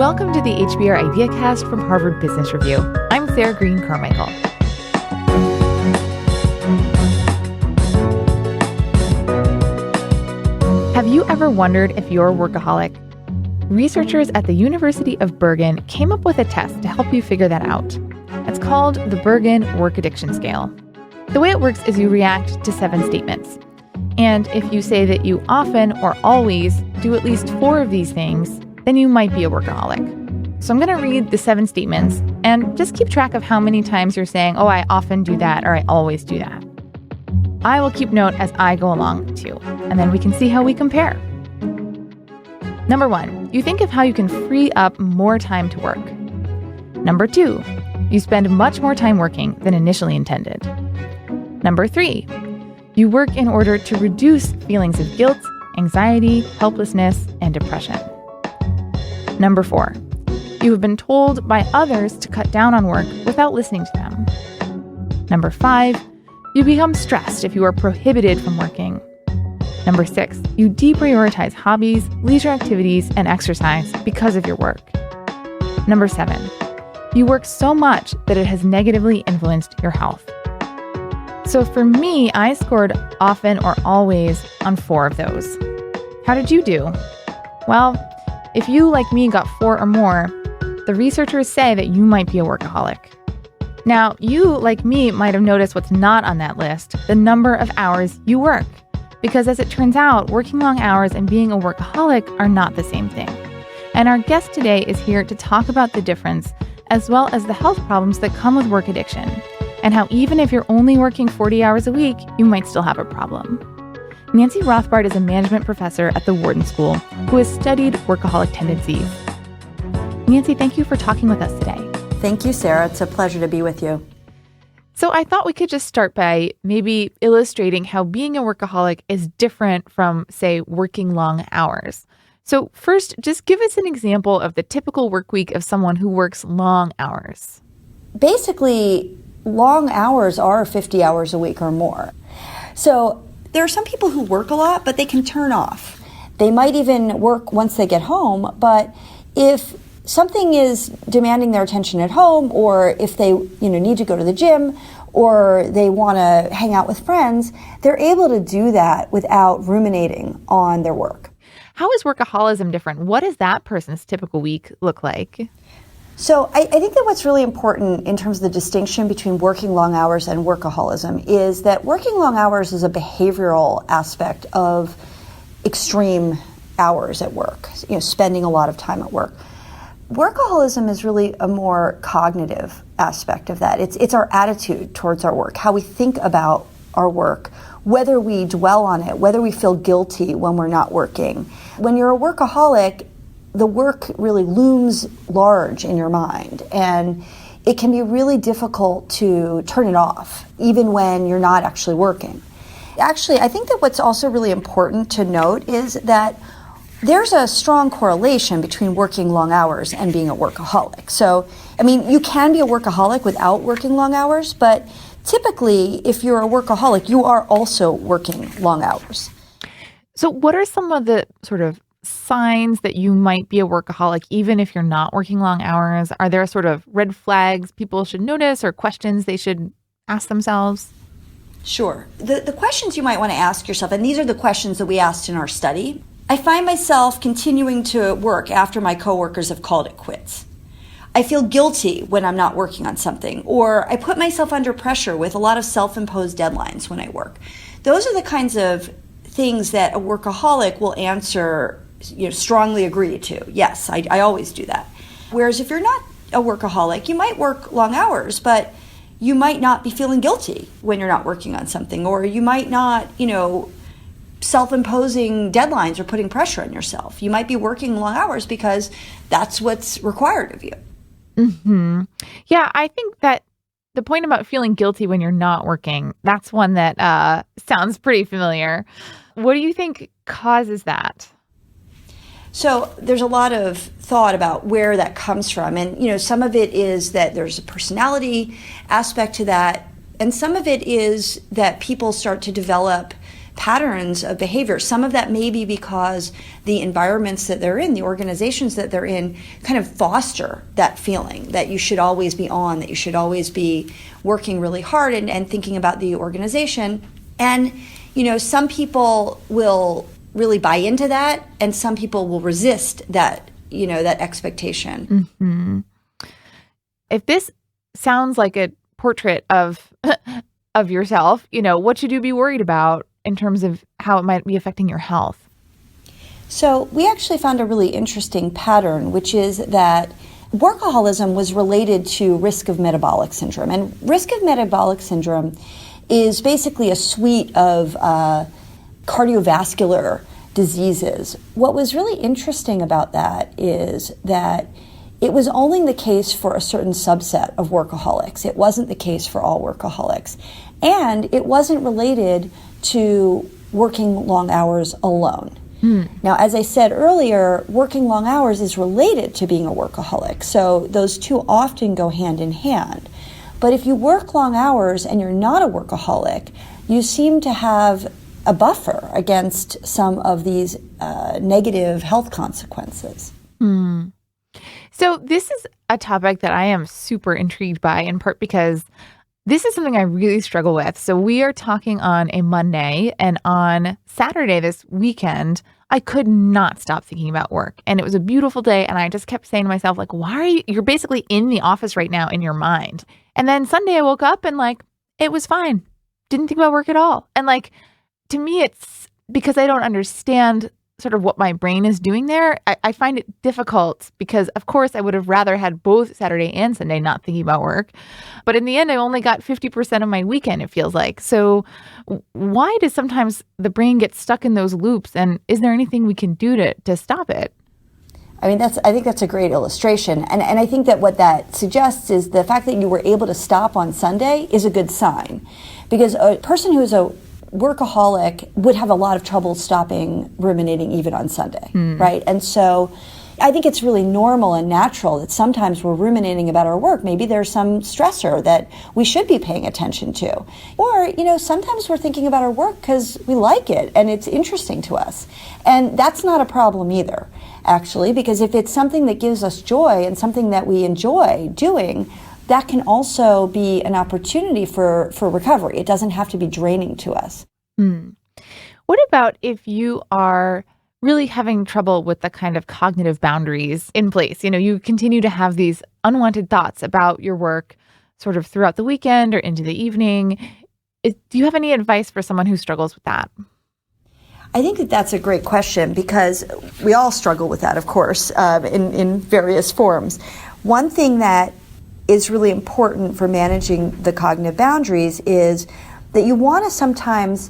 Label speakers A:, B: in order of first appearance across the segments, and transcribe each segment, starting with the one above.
A: Welcome to the HBR IdeaCast from Harvard Business Review. I'm Sarah Green Carmichael. Have you ever wondered if you're a workaholic? Researchers at the University of Bergen came up with a test to help you figure that out. It's called the Bergen Work Addiction Scale. The way it works is you react to 7 statements. And if you say that you often or always do at least 4 of these things, then you might be a workaholic. So I'm going to read the 7 statements and just keep track of how many times you're saying, oh, I often do that or I always do that. I will keep note as I go along too, and then we can see how we compare. Number 1, you think of how you can free up more time to work. Number 2, you spend much more time working than initially intended. Number 3, you work in order to reduce feelings of guilt, anxiety, helplessness, and depression. Number 4, you have been told by others to cut down on work without listening to them. Number 5, you become stressed if you are prohibited from working. Number 6, you deprioritize hobbies, leisure activities, and exercise because of your work. Number 7, you work so much that it has negatively influenced your health. So for me, I scored often or always on 4 of those. How did you do? Well, if you, like me, got 4 or more, the researchers say that you might be a workaholic. Now, you, like me, might have noticed what's not on that list, the number of hours you work. Because as it turns out, working long hours and being a workaholic are not the same thing. And our guest today is here to talk about the difference, as well as the health problems that come with work addiction, and how even if you're only working 40 hours a week, you might still have a problem. Nancy Rothbard is a management professor at the Wharton School who has studied workaholic tendencies. Nancy, thank you for talking with us today.
B: Thank you, Sarah. It's a pleasure to be with you.
A: So I thought we could just start by maybe illustrating how being a workaholic is different from, say, working long hours. So first, just give us an example of the typical work week of someone who works long hours.
B: Basically, long hours are 50 hours a week or more. So there are some people who work a lot, but they can turn off. They might even work once they get home, but if something is demanding their attention at home, or if they need to go to the gym, or they want to hang out with friends, they're able to do that without ruminating on their work.
A: How is workaholism different? What does that person's typical week look like?
B: So I think that what's really important in terms of the distinction between working long hours and workaholism is that working long hours is a behavioral aspect of extreme hours at work, spending a lot of time at work. Workaholism is really a more cognitive aspect of that. It's our attitude towards our work, how we think about our work, whether we dwell on it, whether we feel guilty when we're not working. When you're a workaholic, the work really looms large in your mind, and it can be really difficult to turn it off, even when you're not actually working. Actually, I think that what's also really important to note is that there's a strong correlation between working long hours and being a workaholic. So, you can be a workaholic without working long hours, but typically, if you're a workaholic, you are also working long hours.
A: So what are some of the sort of signs that you might be a workaholic, even if you're not working long hours? Are there sort of red flags people should notice or questions they should ask themselves?
B: Sure. The questions you might want to ask yourself, and these are the questions that we asked in our study. I find myself continuing to work after my coworkers have called it quits. I feel guilty when I'm not working on something, or I put myself under pressure with a lot of self-imposed deadlines when I work. Those are the kinds of things that a workaholic will answer, strongly agree to. Yes, I always do that. Whereas if you're not a workaholic, you might work long hours, but you might not be feeling guilty when you're not working on something, or you might not, self-imposing deadlines or putting pressure on yourself. You might be working long hours because that's what's required of you.
A: Mm-hmm. Yeah, I think that the point about feeling guilty when you're not working, that's one that sounds pretty familiar. What do you think causes that?
B: So there's a lot of thought about where that comes from. And, some of it is that there's a personality aspect to that. And some of it is that people start to develop patterns of behavior. Some of that may be because the environments that they're in, the organizations that they're in, kind of foster that feeling that you should always be on, that you should always be working really hard and thinking about the organization. And, some people will really buy into that, and some people will resist that, that expectation.
A: Mm-hmm. If this sounds like a portrait of yourself, what should you be worried about in terms of how it might be affecting your health?
B: So we actually found a really interesting pattern, which is that workaholism was related to risk of metabolic syndrome. And risk of metabolic syndrome is basically a suite of cardiovascular diseases. What was really interesting about that is that it was only the case for a certain subset of workaholics. It wasn't the case for all workaholics. And it wasn't related to working long hours alone. Now, as I said earlier, working long hours is related to being a workaholic. So those two often go hand in hand. But if you work long hours and you're not a workaholic, you seem to have a buffer against some of these negative health consequences.
A: So this is a topic that I am super intrigued by, in part because this is something I really struggle with. So we are talking on a Monday, and on Saturday this weekend, I could not stop thinking about work. And it was a beautiful day, and I just kept saying to myself, why are you're basically in the office right now in your mind. And then Sunday I woke up and it was fine. Didn't think about work at all. And to me, it's because I don't understand sort of what my brain is doing there. I find it difficult because, of course, I would have rather had both Saturday and Sunday not thinking about work. But in the end, I only got 50% of my weekend, it feels like. So why does sometimes the brain get stuck in those loops? And is there anything we can do to stop it?
B: I think that's a great illustration. And I think that what that suggests is the fact that you were able to stop on Sunday is a good sign. Because a person who's a workaholic would have a lot of trouble stopping ruminating even on Sunday, right? And so I think it's really normal and natural that sometimes we're ruminating about our work. Maybe there's some stressor that we should be paying attention to. Or, sometimes we're thinking about our work because we like it and it's interesting to us. And that's not a problem either, actually, because if it's something that gives us joy and something that we enjoy doing, that can also be an opportunity for recovery. It doesn't have to be draining to us.
A: What about if you are really having trouble with the kind of cognitive boundaries in place? You continue to have these unwanted thoughts about your work sort of throughout the weekend or into the evening. Do you have any advice for someone who struggles with that?
B: I think that that's a great question because we all struggle with that, of course, in various forms. One thing that is really important for managing the cognitive boundaries is that you want to sometimes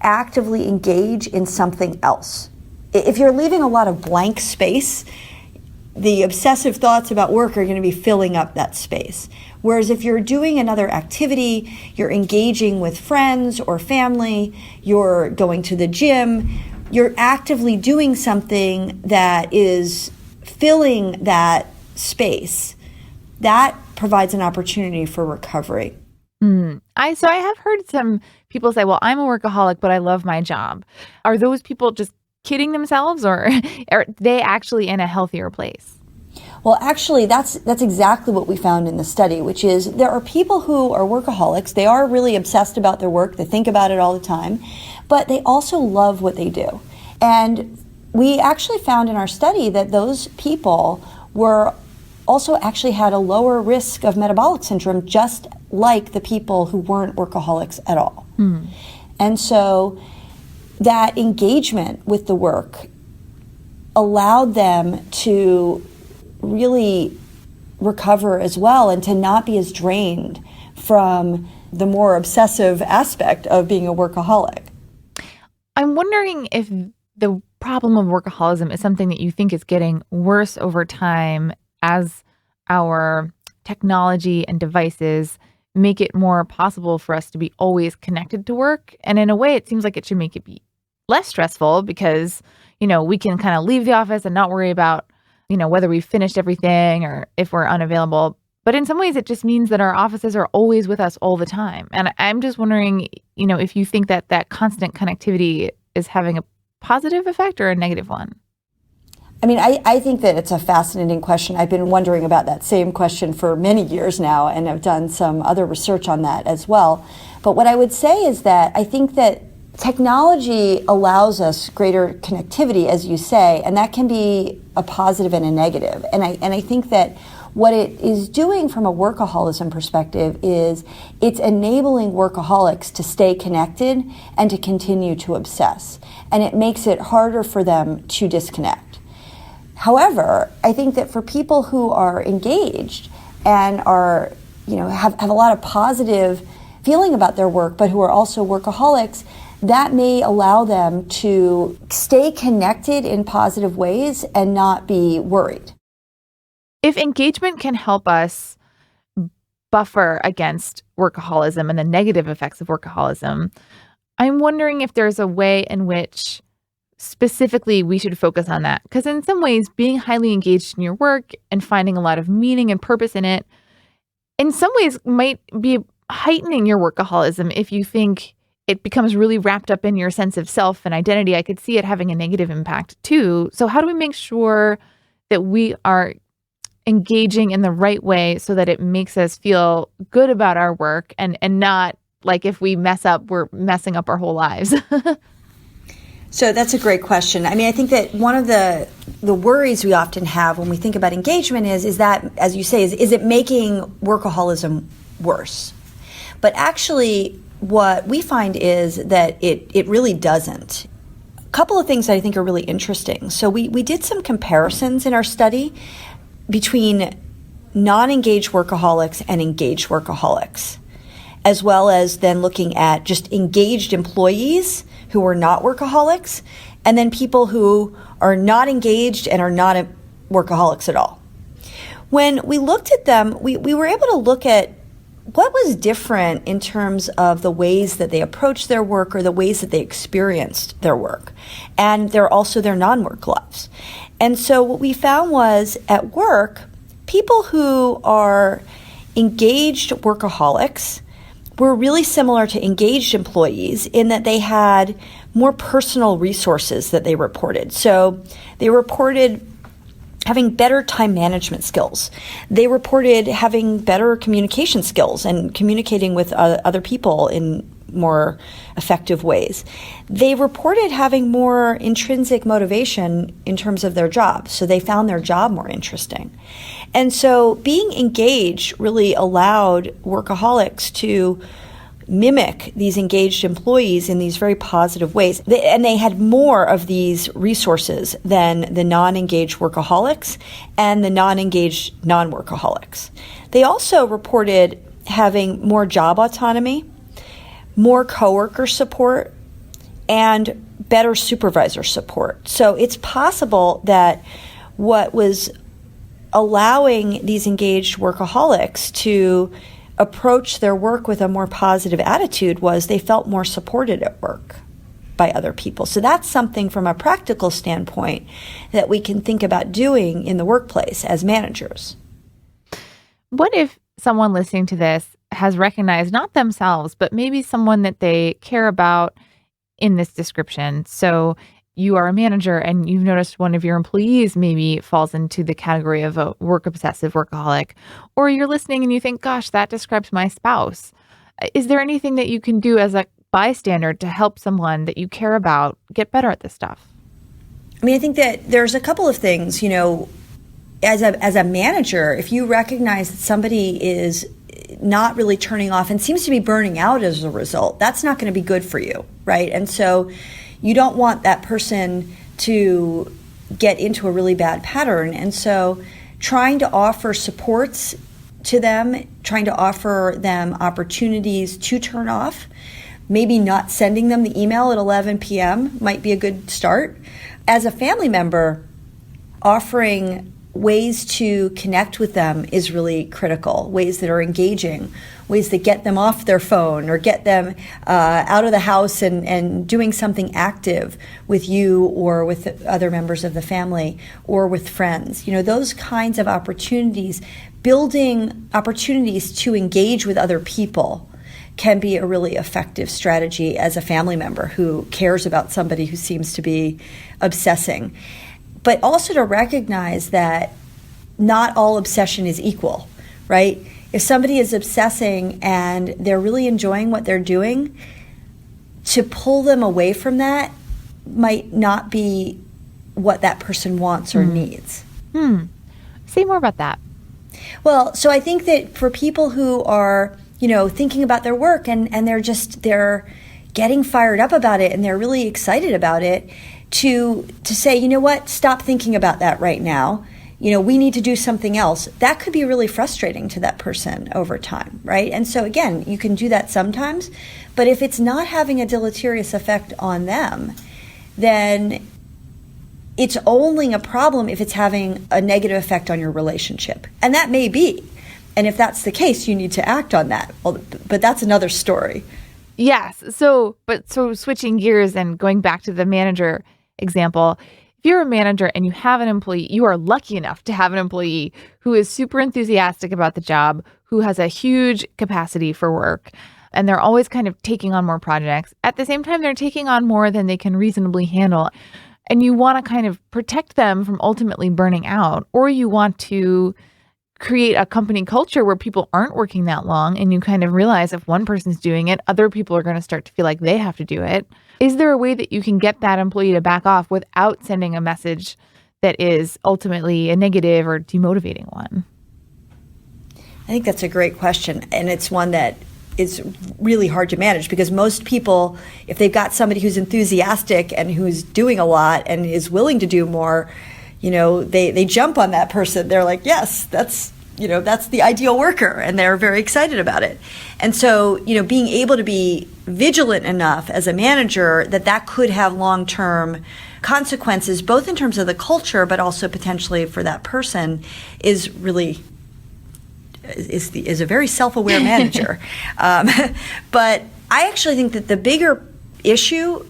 B: actively engage in something else. If you're leaving a lot of blank space, the obsessive thoughts about work are going to be filling up that space. Whereas if you're doing another activity, you're engaging with friends or family, you're going to the gym, you're actively doing something that is filling that space, that provides an opportunity for recovery.
A: So I have heard some people say, well, I'm a workaholic, but I love my job. Are those people just kidding themselves, or are they actually in a healthier place?
B: Well, actually, that's exactly what we found in the study, which is there are people who are workaholics. They are really obsessed about their work. They think about it all the time, but they also love what they do. And we actually found in our study that those people were also actually had a lower risk of metabolic syndrome, just like the people who weren't workaholics at all. And so that engagement with the work allowed them to really recover as well and to not be as drained from the more obsessive aspect of being a workaholic.
A: I'm wondering if the problem of workaholism is something that you think is getting worse over time as our technology and devices make it more possible for us to be always connected to work. And in a way, it seems like it should make it be less stressful because, we can kind of leave the office and not worry about, whether we've finished everything or if we're unavailable. But in some ways, it just means that our offices are always with us all the time. And I'm just wondering, if you think that that constant connectivity is having a positive effect or a negative one.
B: I mean, I think that it's a fascinating question. I've been wondering about that same question for many years now, and I've done some other research on that as well. But what I would say is that I think that technology allows us greater connectivity, as you say, and that can be a positive and a negative. And I think that what it is doing from a workaholism perspective is it's enabling workaholics to stay connected and to continue to obsess. And it makes it harder for them to disconnect. However, I think that for people who are engaged and are, have a lot of positive feeling about their work, but who are also workaholics, that may allow them to stay connected in positive ways and not be worried.
A: If engagement can help us buffer against workaholism and the negative effects of workaholism, I'm wondering if there's a way in which specifically we should focus on that. Because in some ways, being highly engaged in your work and finding a lot of meaning and purpose in it, in some ways might be heightening your workaholism if you think it becomes really wrapped up in your sense of self and identity. I could see it having a negative impact too. So how do we make sure that we are engaging in the right way so that it makes us feel good about our work and not like if we mess up, we're messing up our whole lives?
B: So that's a great question. I mean, I think that one of the worries we often have when we think about engagement is that, as you say, is it making workaholism worse? But actually, what we find is that it really doesn't. A couple of things that I think are really interesting. So we did some comparisons in our study between non-engaged workaholics and engaged workaholics, as well as then looking at just engaged employees who are not workaholics, and then people who are not engaged and are not workaholics at all. When we looked at them, we were able to look at what was different in terms of the ways that they approached their work or the ways that they experienced their work, and also their non-work lives. And so what we found was at work, people who are engaged workaholics were really similar to engaged employees in that they had more personal resources that they reported. So they reported having better time management skills. They reported having better communication skills and communicating with other people in more effective ways. They reported having more intrinsic motivation in terms of their job. So they found their job more interesting. And so being engaged really allowed workaholics to mimic these engaged employees in these very positive ways. And they had more of these resources than the non-engaged workaholics and the non-engaged non-workaholics. They also reported having more job autonomy, more coworker support, and better supervisor support. So it's possible that what was allowing these engaged workaholics to approach their work with a more positive attitude was they felt more supported at work by other people. So that's something from a practical standpoint that we can think about doing in the workplace as managers.
A: What if someone listening to this has recognized not themselves, but maybe someone that they care about in this description? So you are a manager and you've noticed one of your employees maybe falls into the category of a work obsessive workaholic, or you're listening and you think, gosh, that describes my spouse. Is there anything that you can do as a bystander to help someone that you care about get better at this stuff?
B: I mean, I think that there's a couple of things, as a manager, if you recognize that somebody is not really turning off and seems to be burning out as a result, that's not going to be good for you, right? And so you don't want that person to get into a really bad pattern. And so trying to offer supports to them, trying to offer them opportunities to turn off, maybe not sending them the email at 11 p.m. might be a good start. As a family member, offering ways to connect with them is really critical, ways that are engaging, ways that get them off their phone or get them out of the house and doing something active with you or with other members of the family or with friends. Those kinds of opportunities building opportunities to engage with other people can be a really effective strategy as a family member who cares about somebody who seems to be obsessing. But also to recognize that not all obsession is equal, right? If somebody is obsessing and they're really enjoying what they're doing, to pull them away from that might not be what that person wants or needs.
A: Say more about that.
B: Well, so I think that for people who are, thinking about their work and they're getting fired up about it and they're really excited about it, to say, you know what, stop thinking about that right now. We need to do something else. That could be really frustrating to that person over time, right? And so again, you can do that sometimes, but if it's not having a deleterious effect on them, then it's only a problem if it's having a negative effect on your relationship. And that may be. And if that's the case, you need to act on that. Well, but that's another story.
A: Yes. So switching gears and going back to the manager example, if you're a manager and you have an employee, you are lucky enough to have an employee who is super enthusiastic about the job, who has a huge capacity for work, and they're always kind of taking on more projects. At the same time, they're taking on more than they can reasonably handle. And you want to kind of protect them from ultimately burning out, or you want to create a company culture where people aren't working that long, and you kind of realize if one person's doing it, other people are going to start to feel like they have to do it. Is there a way that you can get that employee to back off without sending a message that is ultimately a negative or demotivating one?
B: I think that's a great question, and it's one that is really hard to manage because most people, if they've got somebody who's enthusiastic and who's doing a lot and is willing to do more, they jump on that person. They're like, yes, that's the ideal worker, and they're very excited about it. And so, being able to be vigilant enough as a manager that could have long-term consequences, both in terms of the culture, but also potentially for that person, is really is a very self-aware manager. But I actually think that the bigger issue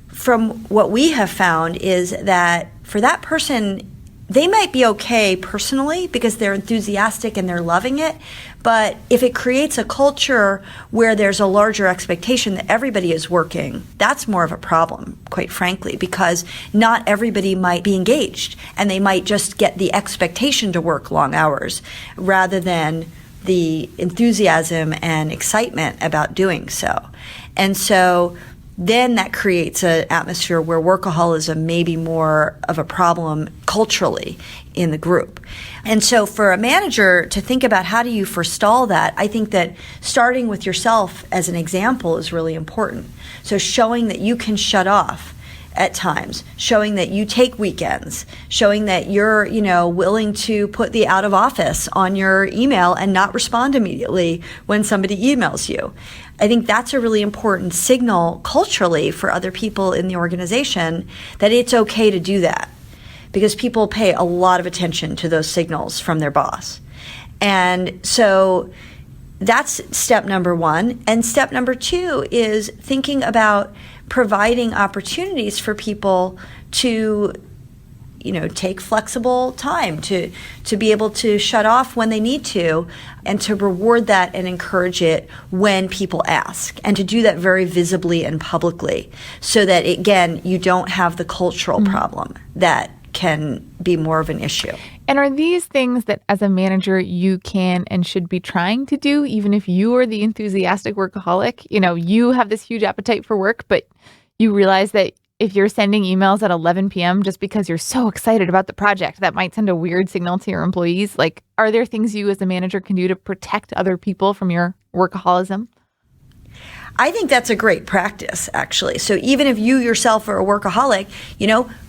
B: from what we have found is that for that person, they might be okay personally because they're enthusiastic and they're loving it. But if it creates a culture where there's a larger expectation that everybody is working, that's more of a problem, quite frankly, because not everybody might be engaged and they might just get the expectation to work long hours rather than the enthusiasm and excitement about doing so. And so then that creates an atmosphere where workaholism may be more of a problem culturally in the group. And so for a manager to think about how do you forestall that, I think that starting with yourself as an example is really important. So showing that you can shut off at times, showing that you take weekends, showing that you're, willing to put the out of office on your email and not respond immediately when somebody emails you. I think that's a really important signal culturally for other people in the organization that it's okay to do that because people pay a lot of attention to those signals from their boss. And so that's step number one. And step number two is thinking about providing opportunities for people to take flexible time to be able to shut off when they need to and to reward that and encourage it when people ask and to do that very visibly and publicly so that, again, you don't have the cultural problem that can be more of an issue.
A: And are these things that as a manager you can and should be trying to do even if you are the enthusiastic workaholic? You have this huge appetite for work, but you realize that if you're sending emails at 11 p.m. just because you're so excited about the project, that might send a weird signal to your employees. Like, are there things you as a manager can do to protect other people from your workaholism?
B: I think that's a great practice, actually. So even if you yourself are a workaholic,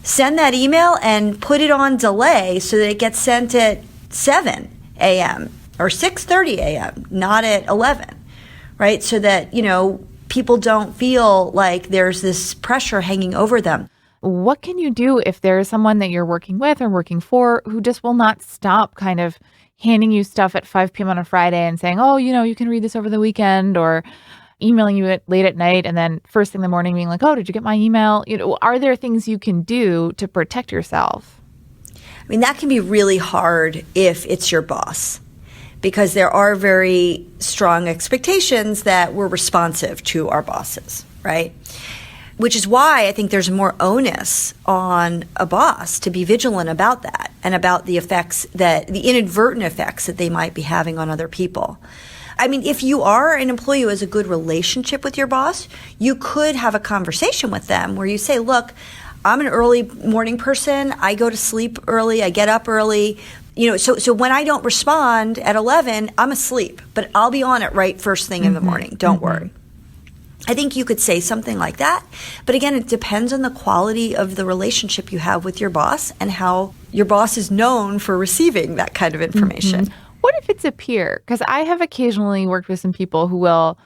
B: send that email and put it on delay so that it gets sent at 7 a.m. or 6:30 a.m., not at 11, right? So that, people don't feel like there's this pressure hanging over them.
A: What can you do if there's someone that you're working with or working for who just will not stop kind of handing you stuff at 5 p.m. on a Friday and saying, oh, you can read this over the weekend, or emailing you late at night and then first thing in the morning being like, oh, did you get my email? Are there things you can do to protect yourself?
B: I mean, that can be really hard if it's your boss. because there are very strong expectations that we're responsive to our bosses, right? Which is why I think there's more onus on a boss to be vigilant about that and about the inadvertent effects that they might be having on other people. I mean, if you are an employee who has a good relationship with your boss, you could have a conversation with them where you say, look, I'm an early morning person. I go to sleep early. I get up early. So when I don't respond at 11, I'm asleep, but I'll be on it right first thing in the morning. Don't worry. I think you could say something like that. But again, it depends on the quality of the relationship you have with your boss and how your boss is known for receiving that kind of information.
A: What if it's a peer? Because I have occasionally worked with some people who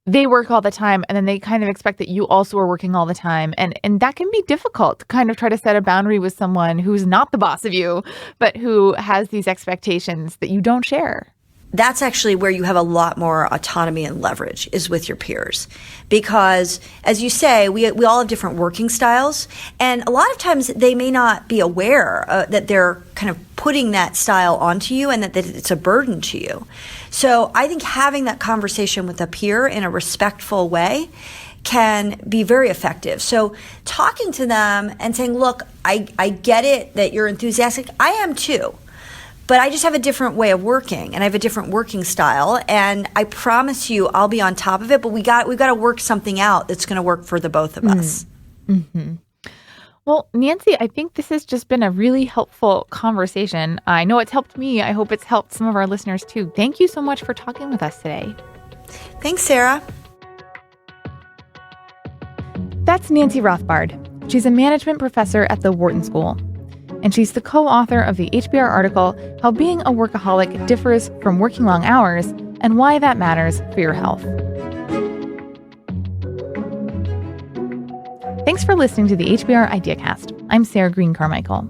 A: they work all the time and then they kind of expect that you also are working all the time. And that can be difficult to kind of try to set a boundary with someone who's not the boss of you, but who has these expectations that you don't share.
B: That's actually where you have a lot more autonomy and leverage is with your peers. Because as you say, we all have different working styles. And a lot of times they may not be aware that they're kind of putting that style onto you and that it's a burden to you. So I think having that conversation with a peer in a respectful way can be very effective. So talking to them and saying, look, I get it that you're enthusiastic. I am too. But I just have a different way of working and I have a different working style. And I promise you I'll be on top of it, but we've got to work something out that's going to work for the both of us.
A: Mm-hmm. Well, Nancy, I think this has just been a really helpful conversation. I know it's helped me. I hope it's helped some of our listeners too. Thank you so much for talking with us today.
B: Thanks, Sarah.
A: That's Nancy Rothbard. She's a management professor at the Wharton School. And she's the co-author of the HBR article, How Being a Workaholic Differs from Working Long Hours and Why That Matters for Your Health. Thanks for listening to the HBR IdeaCast. I'm Sarah Green Carmichael.